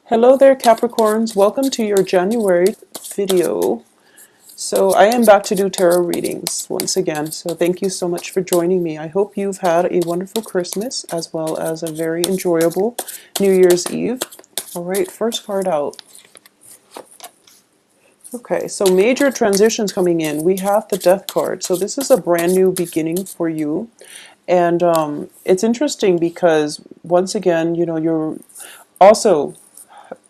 Hello there, Capricorns. Welcome to your January video. So I am back to do tarot readings once again. So thank you so much for joining me. I hope you've had a wonderful Christmas as well as a very enjoyable New Year's Eve. All right, first card out. Okay, so major transitions coming in. We have the Death card. So this is a brand new beginning for you. And it's interesting because once again, you're also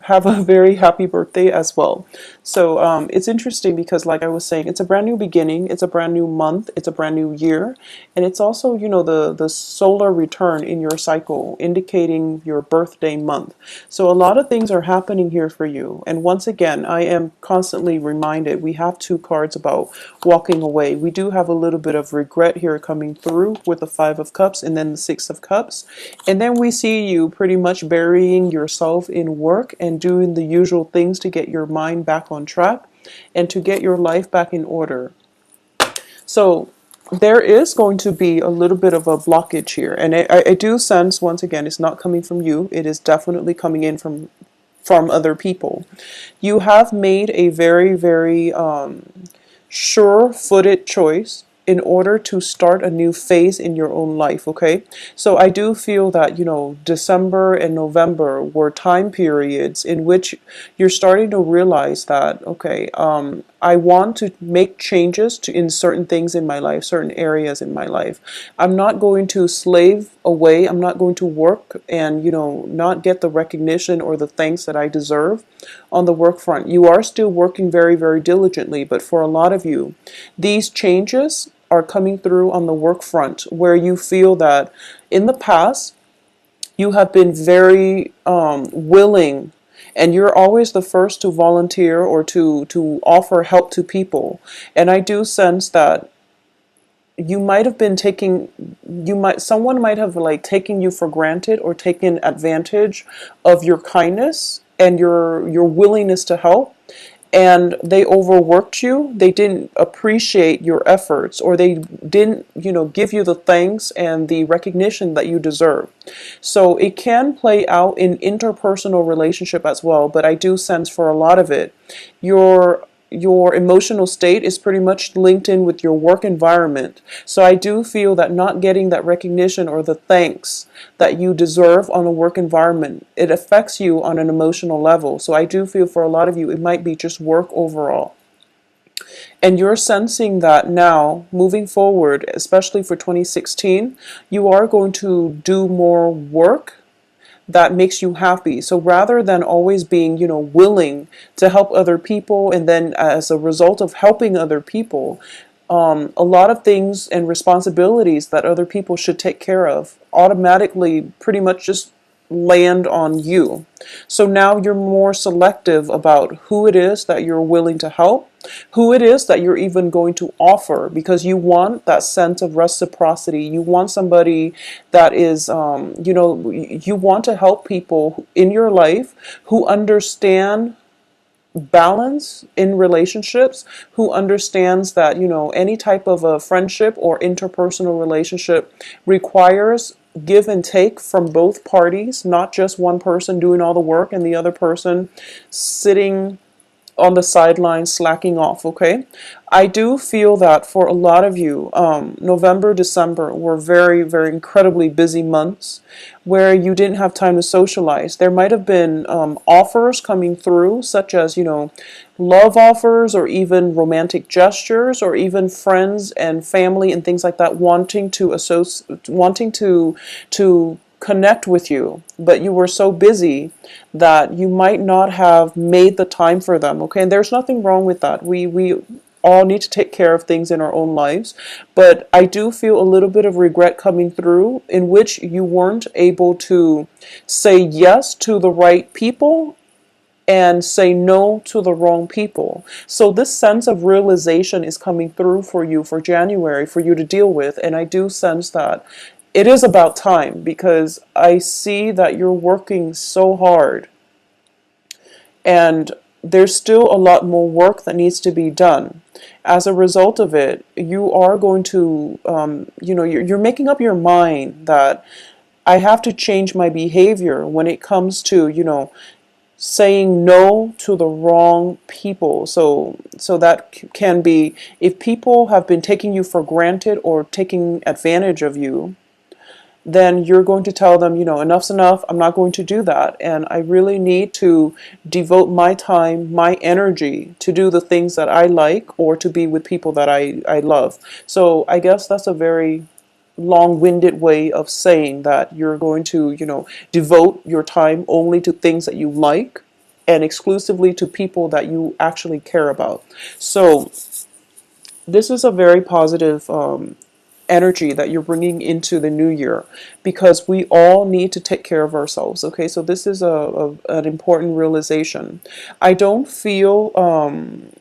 have a very happy birthday as well. So it's interesting because, like I was saying, it's a brand new beginning, it's a brand new month, it's a brand new year, and it's also, the solar return in your cycle, indicating your birthday month. So a lot of things are happening here for you. And once again, I am constantly reminded we have two cards about walking away. We do have a little bit of regret here coming through with the Five of Cups and then the Six of Cups. And then we see you pretty much burying yourself in work and doing the usual things to get your mind back on track and to get your life back in order. So there is going to be a little bit of a blockage here, and I do sense, once again, it's not coming from you. It is definitely coming in from other people. You have made a very sure-footed choice in order to start a new phase in your own life, okay? So I do feel that, December and November were time periods in which you're starting to realize that, okay, I want to make changes in certain things in my life, certain areas in my life. I'm not going to slave away. I'm not going to work and, not get the recognition or the thanks that I deserve on the work front. You are still working very diligently, but for a lot of you, these changes are coming through on the work front where you feel that in the past you have been very willing, and you're always the first to volunteer or to offer help to people. And I do sense that you might have been someone might have like taken you for granted or taken advantage of your kindness and your willingness to help, and they overworked you. They didn't appreciate your efforts, or they didn't, give you the thanks and the recognition that you deserve. So it can play out in interpersonal relationship as well, but I do sense for a lot of it, your emotional state is pretty much linked in with your work environment. So I do feel that not getting that recognition or the thanks that you deserve on a work environment, it affects you on an emotional level. So I do feel for a lot of you, it might be just work overall. And you're sensing that now, moving forward, especially for 2016, you are going to do more work that makes you happy. So rather than always being, willing to help other people, and then as a result of helping other people, a lot of things and responsibilities that other people should take care of automatically pretty much just land on you. So now you're more selective about who it is that you're willing to help, who it is that you're even going to offer, because you want that sense of reciprocity. You want somebody that is, you want to help people in your life who understand balance in relationships, who understands that, any type of a friendship or interpersonal relationship requires give and take from both parties, not just one person doing all the work and the other person sitting on the sidelines slacking off, okay? I do feel that for a lot of you, November, December were very incredibly busy months where you didn't have time to socialize. There might have been offers coming through, such as, love offers, or even romantic gestures, or even friends and family and things like that wanting to connect with you, but you were so busy that you might not have made the time for them, okay? And there's nothing wrong with that. We all need to take care of things in our own lives, but I do feel a little bit of regret coming through in which you weren't able to say yes to the right people and say no to the wrong people. So this sense of realization is coming through for you for January, for you to deal with, and I do sense that it is about time, because I see that you're working so hard and there's still a lot more work that needs to be done. As a result of it, you are going to, you're making up your mind that I have to change my behavior when it comes to, saying no to the wrong people. So that can be if people have been taking you for granted or taking advantage of you, then you're going to tell them, enough's enough. I'm not going to do that. And I really need to devote my time, my energy to do the things that I like or to be with people that I love. So I guess that's a very long-winded way of saying that you're going to, devote your time only to things that you like and exclusively to people that you actually care about. So this is a very positive energy that you're bringing into the new year, because we all need to take care of ourselves. Okay, so this is an important realization. I don't feel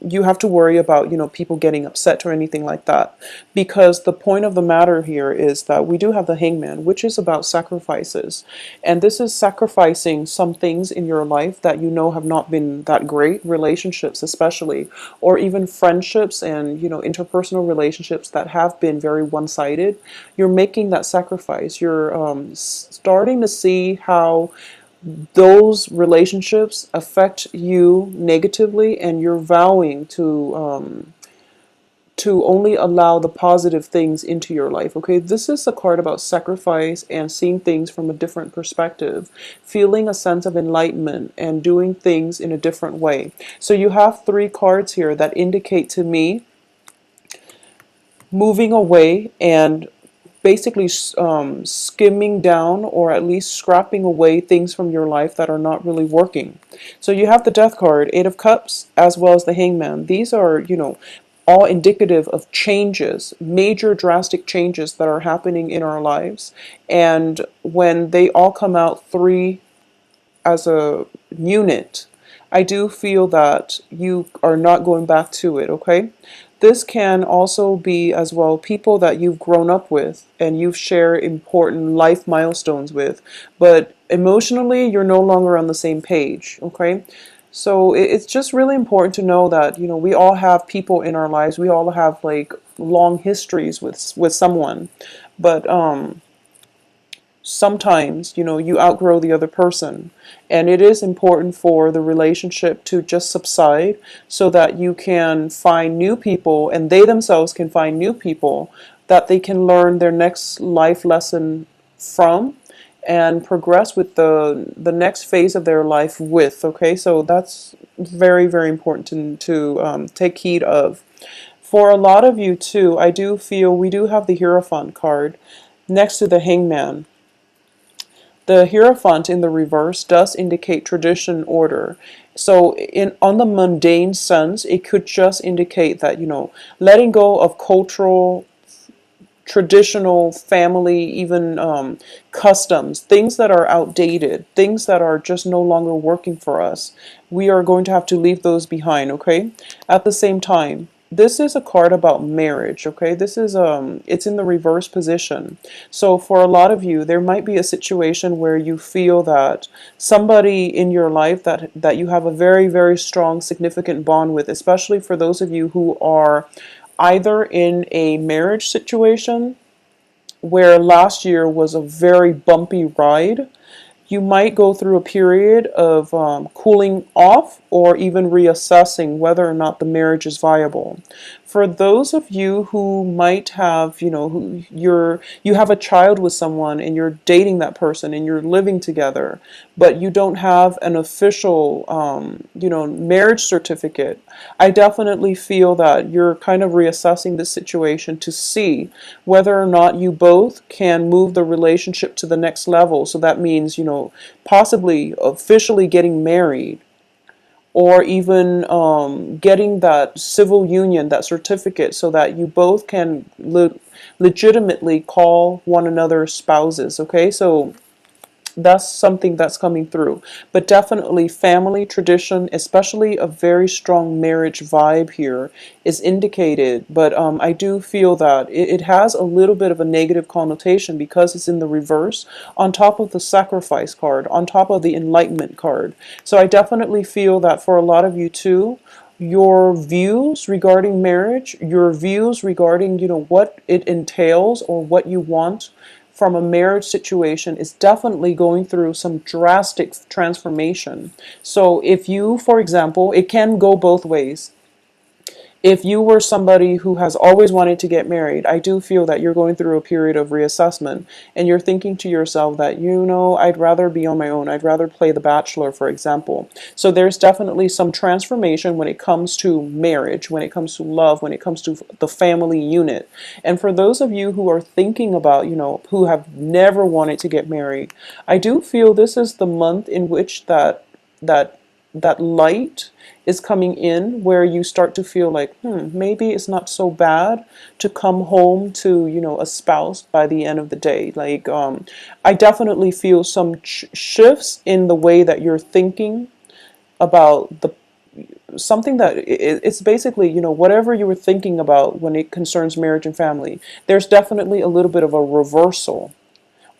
you have to worry about people getting upset or anything like that, because the point of the matter here is that we do have the Hangman, which is about sacrifices, and this is sacrificing some things in your life that have not been that great, relationships especially, or even friendships and interpersonal relationships that have been very one-sided. You're making that sacrifice. You're starting to see how those relationships affect you negatively, and you're vowing to only allow the positive things into your life. Okay, this is a card about sacrifice and seeing things from a different perspective, feeling a sense of enlightenment and doing things in a different way. So you have three cards here that indicate to me moving away and basically skimming down, or at least scrapping away things from your life that are not really working. So you have the Death card, Eight of Cups, as well as the Hangman. These are, all indicative of changes, major drastic changes that are happening in our lives. And when they all come out three as a unit, I do feel that you are not going back to it, okay? This can also be as well people that you've grown up with and you've shared important life milestones with, but emotionally you're no longer on the same page, okay? So it's just really important to know that, we all have people in our lives. We all have like long histories with someone, but sometimes you outgrow the other person, and it is important for the relationship to just subside so that you can find new people, and they themselves can find new people that they can learn their next life lesson from and progress with the next phase of their life with. Okay, so that's very, very important to take heed of. For a lot of you too, I do feel we do have the Hierophant card next to the Hangman. The Hierophant in the reverse does indicate tradition, order. So on the mundane sense, it could just indicate that, letting go of cultural, traditional, family, even customs, things that are outdated, things that are just no longer working for us. We are going to have to leave those behind, okay? At the same time, this is a card about marriage, okay? This is it's in the reverse position. So for a lot of you, there might be a situation where you feel that somebody in your life that you have a very, very strong, significant bond with, especially for those of you who are either in a marriage situation where last year was a very bumpy ride. You might go through a period of cooling off or even reassessing whether or not the marriage is viable. For those of you who might have, you have a child with someone and you're dating that person and you're living together, but you don't have an official, marriage certificate, I definitely feel that you're kind of reassessing the situation to see whether or not you both can move the relationship to the next level. So that means, possibly officially getting married, or even getting that civil union, that certificate, so that you both can legitimately call one another spouses. Okay, so that's something that's coming through. But definitely family tradition, especially a very strong marriage vibe here, is indicated. But I do feel that it has a little bit of a negative connotation because it's in the reverse, on top of the sacrifice card, on top of the enlightenment card. So I definitely feel that for a lot of you too, your views regarding marriage, your views regarding, what it entails or what you want from a marriage situation is definitely going through some drastic transformation. So if you, for example, it can go both ways. If you were somebody who has always wanted to get married, I do feel that you're going through a period of reassessment and you're thinking to yourself that, I'd rather be on my own. I'd rather play the bachelor, for example. So there's definitely some transformation when it comes to marriage, when it comes to love, when it comes to the family unit. And for those of you who are thinking about, who have never wanted to get married, I do feel this is the month in which that that light is coming in, where you start to feel like, maybe it's not so bad to come home to, a spouse by the end of the day. Like, I definitely feel some shifts in the way that you're thinking about the something that it's basically, whatever you were thinking about when it concerns marriage and family, there's definitely a little bit of a reversal,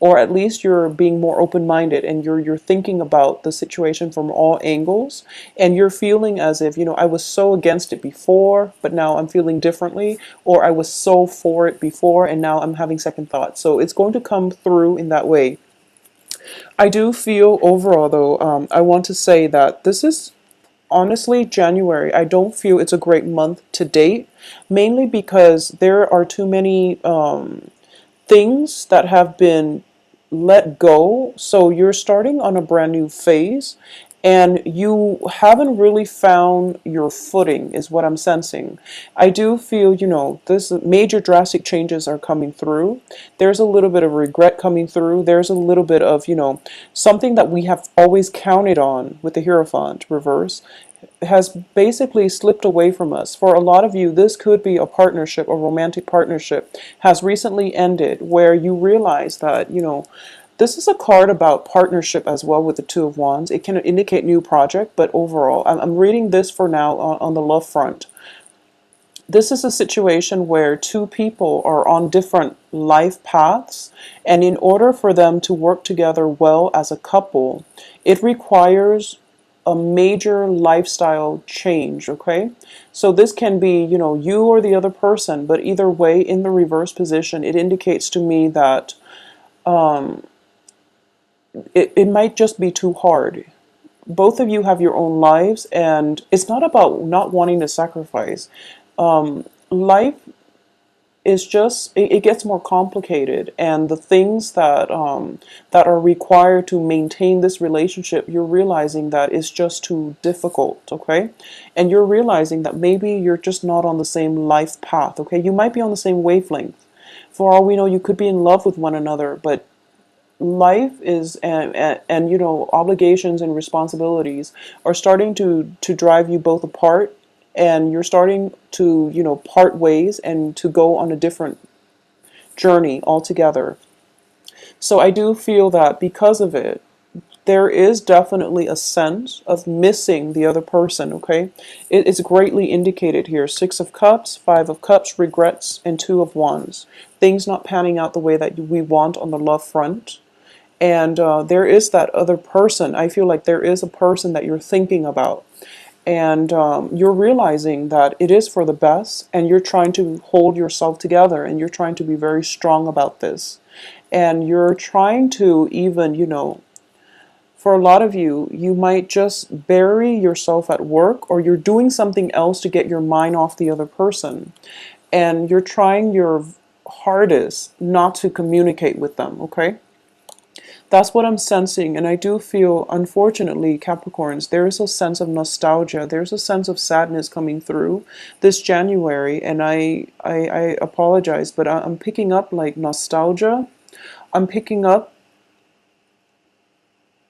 or at least you're being more open-minded and you're thinking about the situation from all angles, and you're feeling as if, I was so against it before, but now I'm feeling differently, or I was so for it before and now I'm having second thoughts. So it's going to come through in that way. I do feel overall though, I want to say that this is honestly January. I don't feel it's a great month to date, mainly because there are too many things that have been let go. So you're starting on a brand new phase and you haven't really found your footing, is what I'm sensing. I do feel, this major drastic changes are coming through. There's a little bit of regret coming through. There's a little bit of, something that we have always counted on with the Hierophant reverse has basically slipped away from us. For a lot of you, this could be a partnership, a romantic partnership has recently ended, where you realize that, this is a card about partnership as well with the Two of Wands. It can indicate new project, but overall, I'm reading this for now on the love front. This is a situation where two people are on different life paths, and in order for them to work together well as a couple, it requires a major lifestyle change, okay? So this can be, you or the other person, but either way, in the reverse position, it indicates to me that it might just be too hard. Both of you have your own lives, and it's not about not wanting to sacrifice. Life is just, it gets more complicated, and the things that that are required to maintain this relationship, you're realizing that it's just too difficult, okay? And you're realizing that maybe you're just not on the same life path, okay? You might be on the same wavelength. For all we know, you could be in love with one another, but life is, and obligations and responsibilities are starting to drive you both apart, and you're starting to part ways and to go on a different journey altogether. So I do feel that because of it, there is definitely a sense of missing the other person, okay? It's greatly indicated here. Six of Cups, Five of Cups, regrets, and Two of Wands. Things not panning out the way that we want on the love front. And there is that other person. I feel like there is a person that you're thinking about. And you're realizing that it is for the best, and you're trying to hold yourself together, and you're trying to be very strong about this. And you're trying to even, for a lot of you, you might just bury yourself at work, or you're doing something else to get your mind off the other person. And you're trying your hardest not to communicate with them, okay? That's what I'm sensing, and I do feel, unfortunately, Capricorns, there is a sense of nostalgia. There's a sense of sadness coming through this January, and I apologize, but I'm picking up like nostalgia. I'm picking up,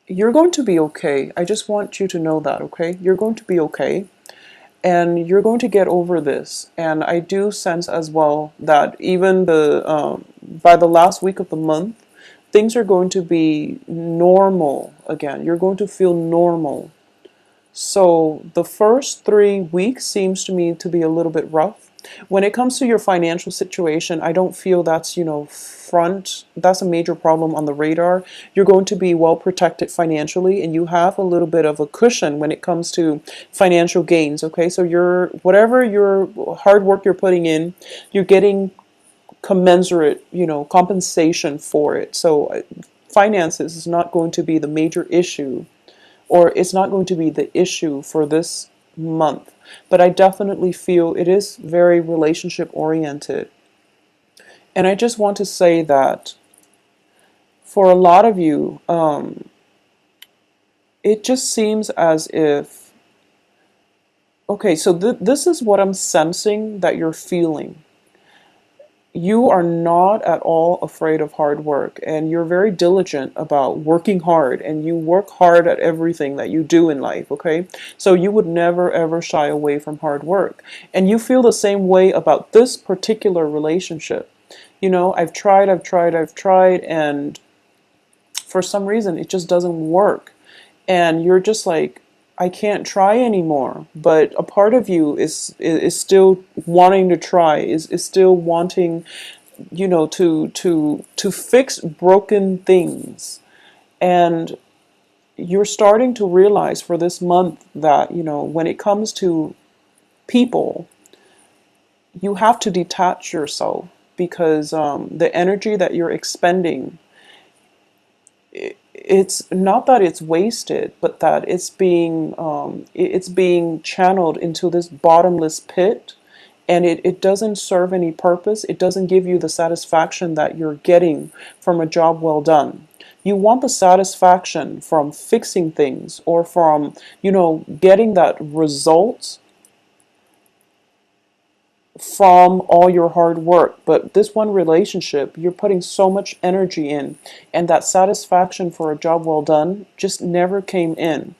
you're going to be okay. I just want you to know that, okay? You're going to be okay, and you're going to get over this. And I do sense as well that even by the last week of the month, things are going to be normal again. You're going to feel normal. So the first 3 weeks seems to me to be a little bit rough. When it comes to your financial situation, I don't feel that's, that's a major problem on the radar. You're going to be well protected financially, and you have a little bit of a cushion when it comes to financial gains, okay? So whatever your hard work you're putting in, you're getting commensurate, compensation for it. So finances is not going to be the major issue, or it's not going to be the issue for this month. But I definitely feel it is very relationship oriented. And I just want to say that for a lot of you, it just seems as if, okay, so this is what I'm sensing that you're feeling. You are not at all afraid of hard work, and you're very diligent about working hard, and you work hard at everything that you do in life, okay? So you would never ever shy away from hard work. And you feel the same way about this particular relationship. I've tried, and for some reason it just doesn't work. And you're just like, I can't try anymore. But a part of you is still wanting to try, is still wanting, to fix broken things. And you're starting to realize for this month that, when it comes to people, you have to detach yourself, because the energy that you're expending, it's not that it's wasted, but that it's being channeled into this bottomless pit, and it doesn't serve any purpose. It doesn't give you the satisfaction that you're getting from a job well done. You want the satisfaction from fixing things, or from, getting that result from all your hard work. But this one relationship, you're putting so much energy in, and that satisfaction for a job well done just never came in.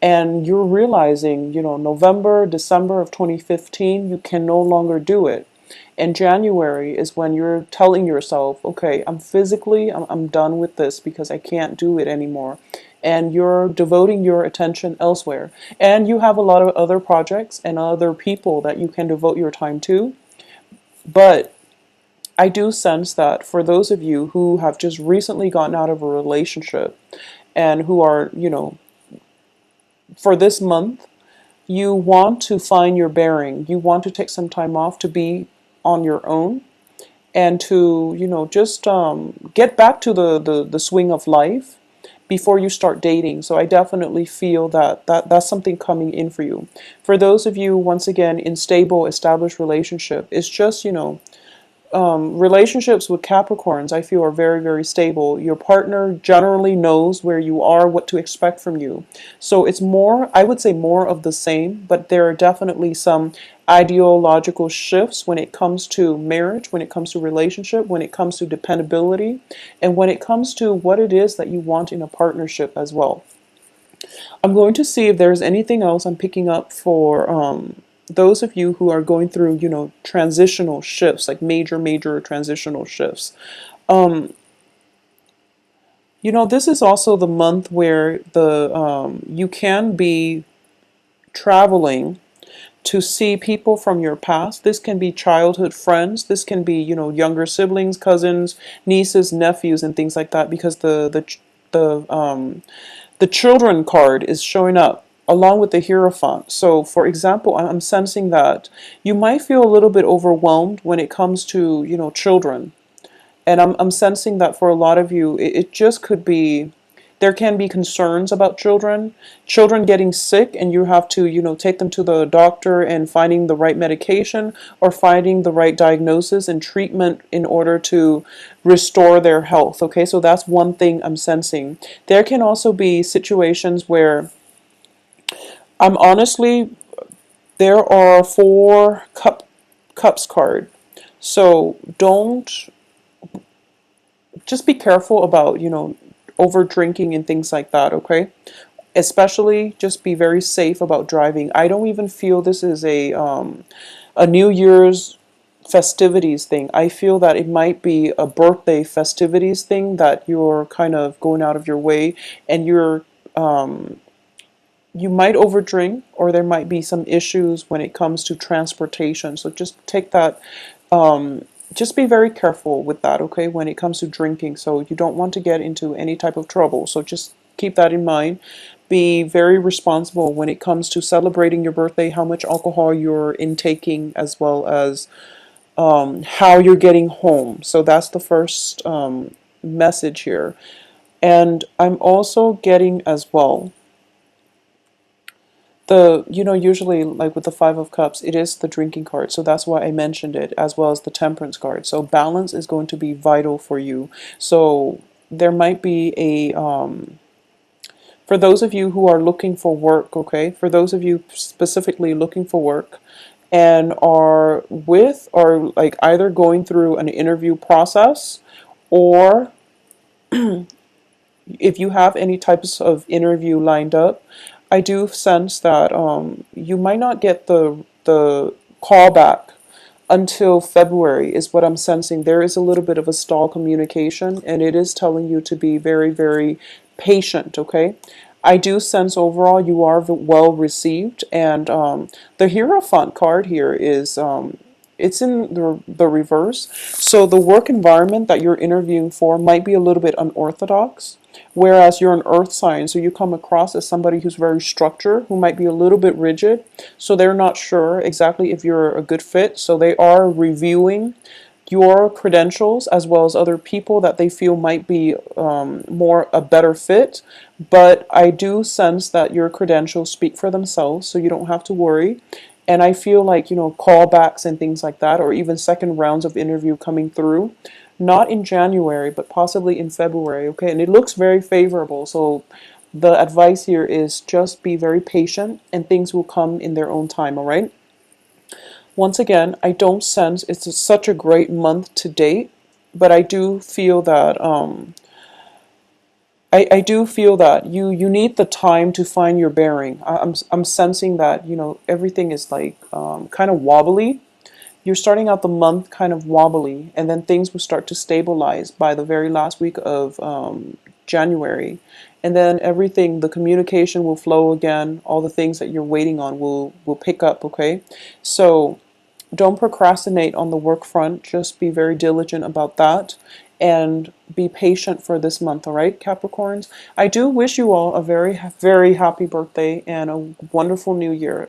And you're realizing, November, December of 2015, you can no longer do it. And January is when you're telling yourself, okay, I'm done with this, because I can't do it anymore. And you're devoting your attention elsewhere. And you have a lot of other projects and other people that you can devote your time to. But I do sense that for those of you who have just recently gotten out of a relationship, and who are, for this month, you want to find your bearing. You want to take some time off to be on your own, and to, just get back to the swing of life before you start dating. So I definitely feel that's something coming in for you. For those of you, once again, in stable, established relationship, it's just, relationships with Capricorns, I feel, are very, very stable. Your partner generally knows where you are, what to expect from you. So it's more, I would say, more of the same, but there are definitely some ideological shifts when it comes to marriage, when it comes to relationship, when it comes to dependability, and when it comes to what it is that you want in a partnership as well. I'm going to see if there's anything else I'm picking up for those of you who are going through, transitional shifts, like major, major transitional shifts. This is also the month where you can be traveling to see people from your past. This can be childhood friends. This can be, younger siblings, cousins, nieces, nephews, and things like that, because the children card is showing up along with the Hierophant. So, for example, I'm sensing that you might feel a little bit overwhelmed when it comes to, children. And I'm sensing that for a lot of you, it just could be, there can be concerns about children getting sick, and you have to, take them to the doctor and finding the right medication, or finding the right diagnosis and treatment in order to restore their health. Okay, so that's one thing I'm sensing. There can also be situations where, I'm honestly, there are cups card. So just be careful about, over drinking and things like that, okay? Especially just be very safe about driving. I don't even feel this is a New Year's festivities thing. I feel that it might be a birthday festivities thing, that you're kind of going out of your way, and you might overdrink, or there might be some issues when it comes to transportation. So just take that, just be very careful with that, okay, when it comes to drinking. So you don't want to get into any type of trouble. So just keep that in mind. Be very responsible when it comes to celebrating your birthday, how much alcohol you're intaking, as well as how you're getting home. So that's the first message here. And I'm also getting as well usually like with the Five of Cups, it is the drinking card. So that's why I mentioned it, as well as the Temperance card. So balance is going to be vital for you. So there might be for those of you who are looking for work, okay, for those of you specifically looking for work and are with or like either going through an interview process, or if you have any types of interview lined up, I do sense that you might not get the call back until February is what I'm sensing. There is a little bit of a stall communication, and it is telling you to be very, very patient, okay? I do sense overall you are well received, and the Hierophant card here is it's in the reverse. So the work environment that you're interviewing for might be a little bit unorthodox, whereas you're an earth sign, so you come across as somebody who's very structured, who might be a little bit rigid, so they're not sure exactly if you're a good fit, so they are reviewing your credentials as well as other people that they feel might be more a better fit. But I do sense that your credentials speak for themselves, so you don't have to worry. And I feel like, callbacks and things like that, or even second rounds of interview coming through, not in January, but possibly in February, okay? And it looks very favorable. So the advice here is just be very patient and things will come in their own time, all right? Once again, I don't sense it's such a great month to date, but I do feel that I do feel that you need the time to find your bearing. I'm sensing that everything is like kind of wobbly. You're starting out the month kind of wobbly, and then things will start to stabilize by the very last week of January. And then everything, the communication will flow again. All the things that you're waiting on will pick up, okay? So don't procrastinate on the work front. Just be very diligent about that and be patient for this month, all right, Capricorns? I do wish you all a very, very happy birthday and a wonderful new year.